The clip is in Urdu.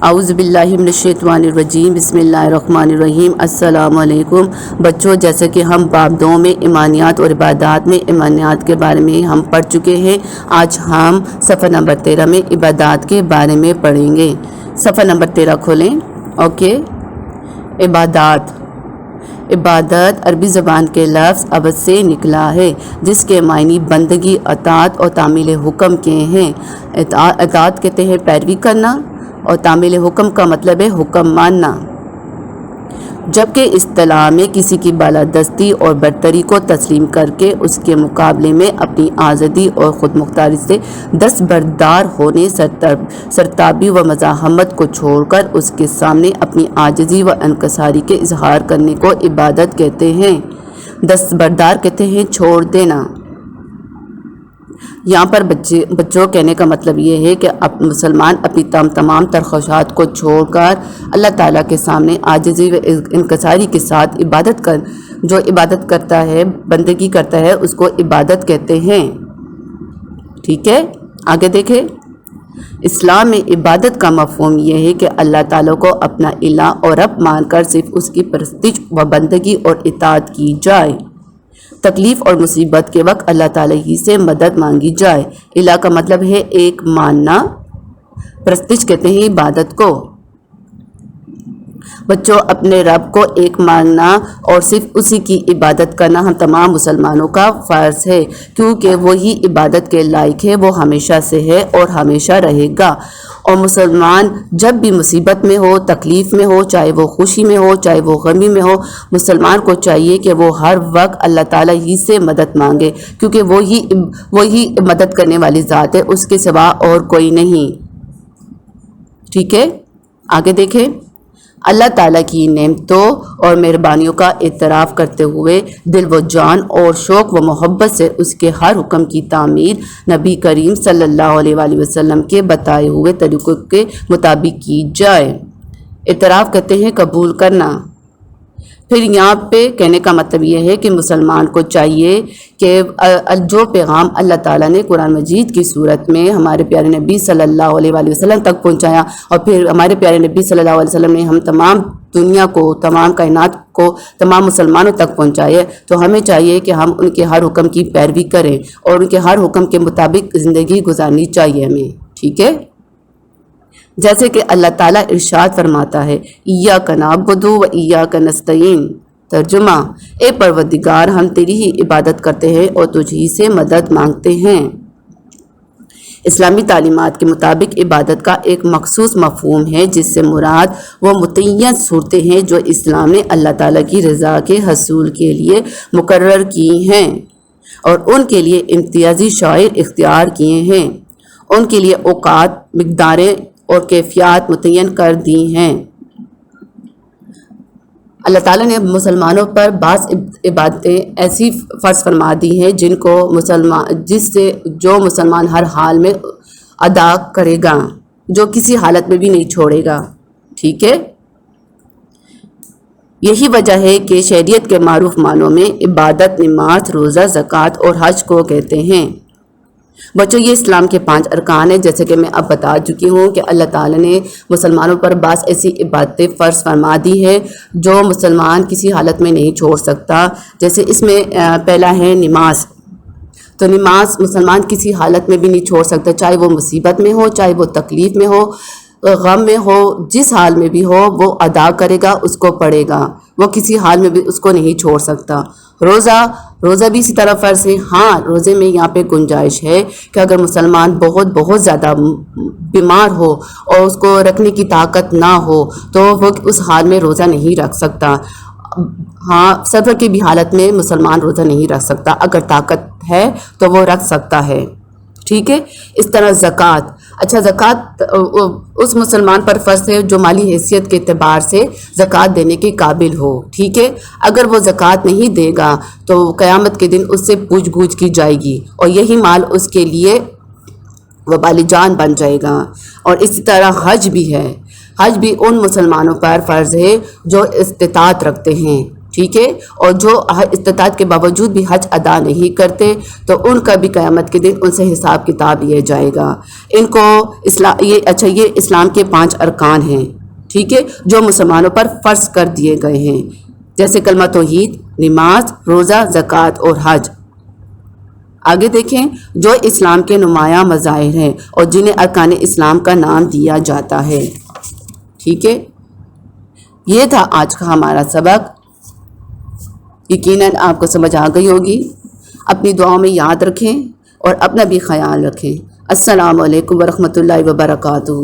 اعوذ باللہ من الشیطان الرجیم، بسم اللہ الرحمن الرحیم۔ السلام علیکم بچوں، جیسے کہ ہم باب 2 میں ایمانیات اور عبادات میں ایمانیات کے بارے میں ہم پڑھ چکے ہیں۔ آج ہم صفحہ نمبر 13 میں عبادات کے بارے میں پڑھیں گے۔ صفحہ نمبر 13 کھولیں۔ اوکے، عبادت عربی زبان کے لفظ عبد سے نکلا ہے، جس کے معنی بندگی، اطاعت اور تعمیل حکم کے ہیں۔ اطاعت کہتے ہیں پیروی کرنا، اور تعمیل حکم کا مطلب ہے حکم ماننا۔ جبکہ اصطلاح میں کسی کی بالادستی اور برتری کو تسلیم کر کے اس کے مقابلے میں اپنی آزادی اور خود مختاری سے دستبردار ہونے، سرتابی و مزاحمت کو چھوڑ کر اس کے سامنے اپنی عاجزی و انکساری کے اظہار کرنے کو عبادت کہتے ہیں۔ دستبردار کہتے ہیں چھوڑ دینا۔ یہاں پر بچوں کہنے کا مطلب یہ ہے کہ مسلمان اپنی تمام ترخوشات کو چھوڑ کر اللہ تعالیٰ کے سامنے عاجزی و انکساری کے ساتھ جو عبادت کرتا ہے، بندگی کرتا ہے، اس کو عبادت کہتے ہیں۔ ٹھیک ہے، آگے دیکھیں۔ اسلام میں عبادت کا مفہوم یہ ہے کہ اللہ تعالیٰ کو اپنا الہ اور رب مان کر صرف اس کی پرستش و بندگی اور اطاعت کی جائے۔ تکلیف اور مصیبت کے وقت اللہ تعالیٰ ہی سے مدد مانگی جائے۔ الہ کا مطلب ہے ایک ماننا، پرستش کہتے ہیں عبادت کو۔ بچوں، اپنے رب کو ایک ماننا اور صرف اسی کی عبادت کرنا ہم تمام مسلمانوں کا فرض ہے، کیونکہ وہی عبادت کے لائق ہے، وہ ہمیشہ سے ہے اور ہمیشہ رہے گا۔ اور مسلمان جب بھی مصیبت میں ہو، تکلیف میں ہو، چاہے وہ خوشی میں ہو، چاہے وہ غمی میں ہو، مسلمان کو چاہیے کہ وہ ہر وقت اللہ تعالیٰ ہی سے مدد مانگے، کیونکہ وہی مدد کرنے والی ذات ہے، اس کے سوا اور کوئی نہیں۔ ٹھیک ہے، آگے دیکھیں۔ اللہ تعالیٰ کی نعمتوں اور مہربانیوں کا اعتراف کرتے ہوئے دل و جان اور شوق و محبت سے اس کے ہر حکم کی تعمیل نبی کریم صلی اللہ علیہ وآلہ وسلم کے بتائے ہوئے طریقوں کے مطابق کی جائے۔ اعتراف کہتے ہیں قبول کرنا۔ پھر یہاں پہ کہنے کا مطلب یہ ہے کہ مسلمان کو چاہیے کہ جو پیغام اللہ تعالیٰ نے قرآن مجید کی صورت میں ہمارے پیارے نبی صلی اللہ علیہ وآلہ وسلم تک پہنچایا، اور پھر ہمارے پیارے نبی صلی اللہ علیہ وسلم نے ہم تمام دنیا کو، تمام کائنات کو، تمام مسلمانوں تک پہنچائے، تو ہمیں چاہیے کہ ہم ان کے ہر حکم کی پیروی کریں اور ان کے ہر حکم کے مطابق زندگی گزارنی چاہیے ہمیں۔ ٹھیک ہے، جیسے کہ اللہ تعالیٰ ارشاد فرماتا ہے، ایاک نعبد و ایاک نستعین۔ ترجمہ، اے پروردگار، ہم تیری ہی عبادت کرتے ہیں اور تجھ ہی سے مدد مانگتے ہیں۔ اسلامی تعلیمات کے مطابق عبادت کا ایک مخصوص مفہوم ہے، جس سے مراد وہ متعین صورتیں ہیں جو اسلام نے اللہ تعالیٰ کی رضا کے حصول کے لیے مقرر کی ہیں اور ان کے لیے امتیازی شعائر اختیار کیے ہیں۔ ان کے لیے اوقات، مقداریں اور کیفیات متعین کر دی ہیں۔ اللہ تعالیٰ نے مسلمانوں پر بعض عبادتیں ایسی فرض فرما دی ہیں جس سے جو مسلمان ہر حال میں ادا کرے گا، جو کسی حالت میں بھی نہیں چھوڑے گا۔ ٹھیک ہے، یہی وجہ ہے کہ شریعت کے معروف معنوں میں عبادت نماز، روزہ، زکوٰۃ اور حج کو کہتے ہیں۔ بچوں، یہ اسلام کے 5 ارکان ہیں، جیسے کہ میں اب بتا چکی ہوں کہ اللہ تعالیٰ نے مسلمانوں پر بعض ایسی عبادتیں فرض فرما دی ہے جو مسلمان کسی حالت میں نہیں چھوڑ سکتا۔ جیسے اس میں پہلا ہے نماز۔ تو نماز مسلمان کسی حالت میں بھی نہیں چھوڑ سکتا، چاہے وہ مصیبت میں ہو، چاہے وہ تکلیف میں ہو، غم میں ہو، جس حال میں بھی ہو وہ ادا کرے گا، اس کو پڑھے گا، وہ کسی حال میں بھی اس کو نہیں چھوڑ سکتا۔ روزہ بھی اسی طرح فرض ہے۔ ہاں، روزے میں یہاں پہ گنجائش ہے کہ اگر مسلمان بہت زیادہ بیمار ہو اور اس کو رکھنے کی طاقت نہ ہو تو وہ اس حال میں روزہ نہیں رکھ سکتا۔ ہاں، سفر کی بھی حالت میں مسلمان روزہ نہیں رکھ سکتا، اگر طاقت ہے تو وہ رکھ سکتا ہے۔ ٹھیک ہے، اس طرح زکوٰۃ۔ اچھا، زکوٰۃ اس مسلمان پر فرض ہے جو مالی حیثیت کے اعتبار سے زکوٰۃ دینے کے قابل ہو۔ ٹھیک ہے، اگر وہ زکوٰۃ نہیں دے گا تو قیامت کے دن اس سے پوچھ گچھ کی جائے گی اور یہی مال اس کے لیے وبال جان بن جائے گا۔ اور اسی طرح حج بھی ہے۔ حج بھی ان مسلمانوں پر فرض ہے جو استطاعت رکھتے ہیں۔ ٹھیک ہے، اور جو استطاعت کے باوجود بھی حج ادا نہیں کرتے تو ان کا بھی قیامت کے دن ان سے حساب کتاب لیا جائے گا۔ ان کو یہ اسلام کے 5 ارکان ہیں، ٹھیک ہے، جو مسلمانوں پر فرض کر دیے گئے ہیں، جیسے کلمہ توحید، نماز، روزہ، زکوٰۃ اور حج۔ آگے دیکھیں، جو اسلام کے نمایاں مظاہر ہیں اور جنہیں ارکان اسلام کا نام دیا جاتا ہے، ٹھیک ہے۔ یہ تھا آج کا ہمارا سبق، یقیناً آپ کو سمجھ آ گئی ہوگی۔ اپنی دعاؤں میں یاد رکھیں اور اپنا بھی خیال رکھیں۔ السلام علیکم ورحمۃ اللہ وبرکاتہ۔